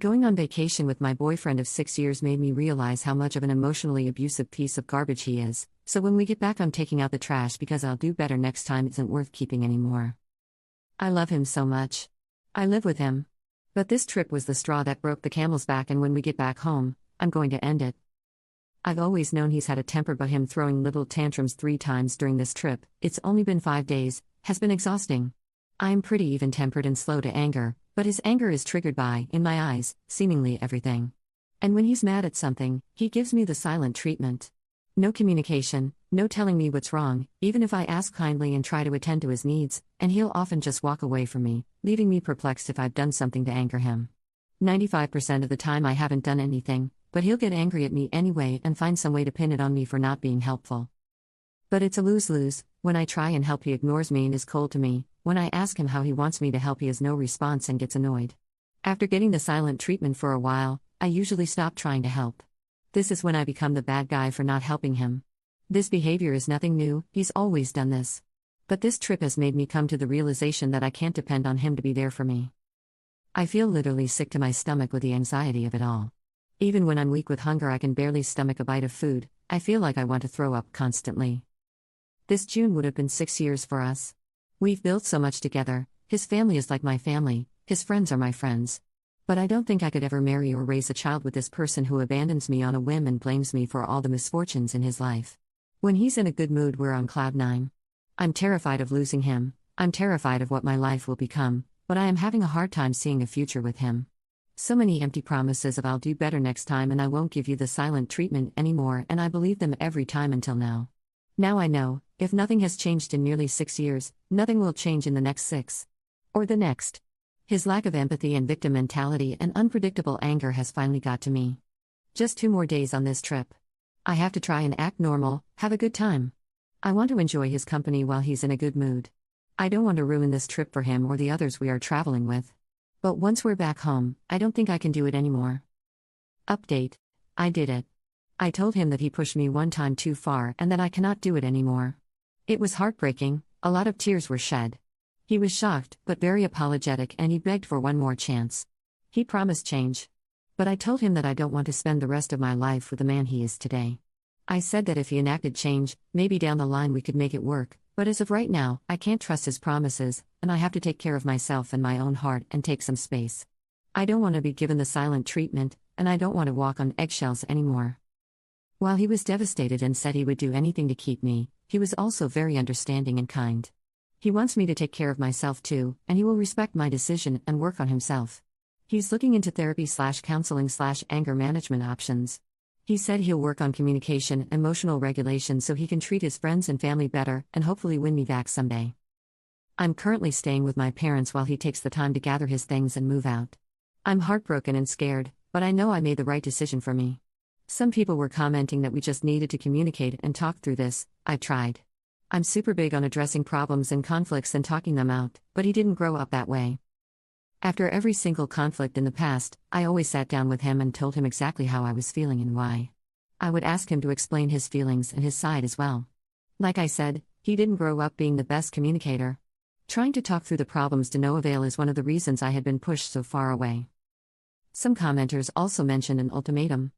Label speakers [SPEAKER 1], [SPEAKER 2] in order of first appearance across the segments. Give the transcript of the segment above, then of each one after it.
[SPEAKER 1] Going on vacation with my boyfriend of 6 years made me realize how much of an emotionally abusive piece of garbage he is, so when we get back, I'm taking out the trash because I'll do better next time isn't worth keeping anymore. I love him so much. I live with him. But this trip was the straw that broke the camel's back, and when we get back home, I'm going to end it. I've always known he's had a temper, but him throwing little tantrums 3 times during this trip, it's only been 5 days, has been exhausting. I'm pretty even-tempered and slow to anger, but his anger is triggered by, in my eyes, seemingly everything. And when he's mad at something, he gives me the silent treatment. No communication, no telling me what's wrong, even if I ask kindly and try to attend to his needs, and he'll often just walk away from me, leaving me perplexed if I've done something to anger him. 95% of the time I haven't done anything, but he'll get angry at me anyway and find some way to pin it on me for not being helpful. But it's a lose-lose. When I try and help, he ignores me and is cold to me. When I ask him how he wants me to help, he has no response and gets annoyed. After getting the silent treatment for a while, I usually stop trying to help. This is when I become the bad guy for not helping him. This behavior is nothing new, he's always done this. But this trip has made me come to the realization that I can't depend on him to be there for me. I feel literally sick to my stomach with the anxiety of it all. Even when I'm weak with hunger, I can barely stomach a bite of food. I feel like I want to throw up constantly. This June would have been 6 years for us. We've built so much together. His family is like my family, his friends are my friends. But I don't think I could ever marry or raise a child with this person who abandons me on a whim and blames me for all the misfortunes in his life. When he's in a good mood, we're on cloud 9. I'm terrified of losing him. I'm terrified of what my life will become, but I am having a hard time seeing a future with him. So many empty promises of I'll do better next time and I won't give you the silent treatment anymore, and I believe them every time until now. Now I know, if nothing has changed in nearly 6 years, nothing will change in the next 6. Or the next. His lack of empathy and victim mentality and unpredictable anger has finally got to me. Just 2 more days on this trip. I have to try and act normal, have a good time. I want to enjoy his company while he's in a good mood. I don't want to ruin this trip for him or the others we are traveling with. But once we're back home, I don't think I can do it anymore. Update. I did it. I told him that he pushed me 1 time too far and that I cannot do it anymore. It was heartbreaking, a lot of tears were shed. He was shocked, but very apologetic, and he begged for 1 more chance. He promised change. But I told him that I don't want to spend the rest of my life with the man he is today. I said that if he enacted change, maybe down the line we could make it work, but as of right now, I can't trust his promises, and I have to take care of myself and my own heart and take some space. I don't want to be given the silent treatment, and I don't want to walk on eggshells anymore. While he was devastated and said he would do anything to keep me, he was also very understanding and kind. He wants me to take care of myself too, and he will respect my decision and work on himself. He's looking into therapy/counseling/anger management options. He said he'll work on communication and emotional regulation so he can treat his friends and family better and hopefully win me back someday. I'm currently staying with my parents while he takes the time to gather his things and move out. I'm heartbroken and scared, but I know I made the right decision for me. Some people were commenting that we just needed to communicate and talk through this. I've tried. I'm super big on addressing problems and conflicts and talking them out, but he didn't grow up that way. After every single conflict in the past, I always sat down with him and told him exactly how I was feeling and why. I would ask him to explain his feelings and his side as well. Like I said, he didn't grow up being the best communicator. Trying to talk through the problems to no avail is one of the reasons I had been pushed so far away. Some commenters also mentioned an ultimatum.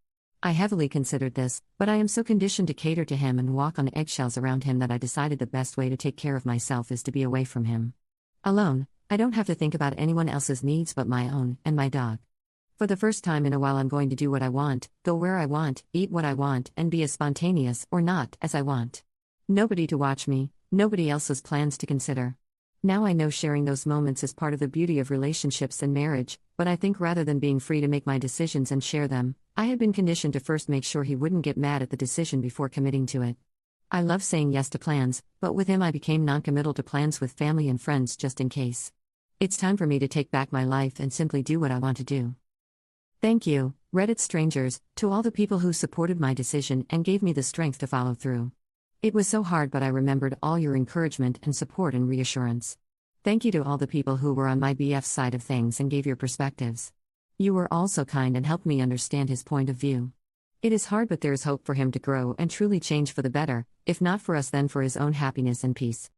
[SPEAKER 1] I heavily considered this, but I am so conditioned to cater to him and walk on eggshells around him that I decided the best way to take care of myself is to be away from him. Alone, I don't have to think about anyone else's needs but my own and my dog. For the first time in a while, I'm going to do what I want, go where I want, eat what I want, and be as spontaneous or not as I want. Nobody to watch me, nobody else's plans to consider. Now I know sharing those moments is part of the beauty of relationships and marriage, but I think rather than being free to make my decisions and share them, I had been conditioned to first make sure he wouldn't get mad at the decision before committing to it. I love saying yes to plans, but with him I became non-committal to plans with family and friends just in case. It's time for me to take back my life and simply do what I want to do. Thank you, Reddit strangers, to all the people who supported my decision and gave me the strength to follow through. It was so hard, but I remembered all your encouragement and support and reassurance. Thank you to all the people who were on my BF's side of things and gave your perspectives. You were all so kind and helped me understand his point of view. It is hard, but there is hope for him to grow and truly change for the better, if not for us then for his own happiness and peace.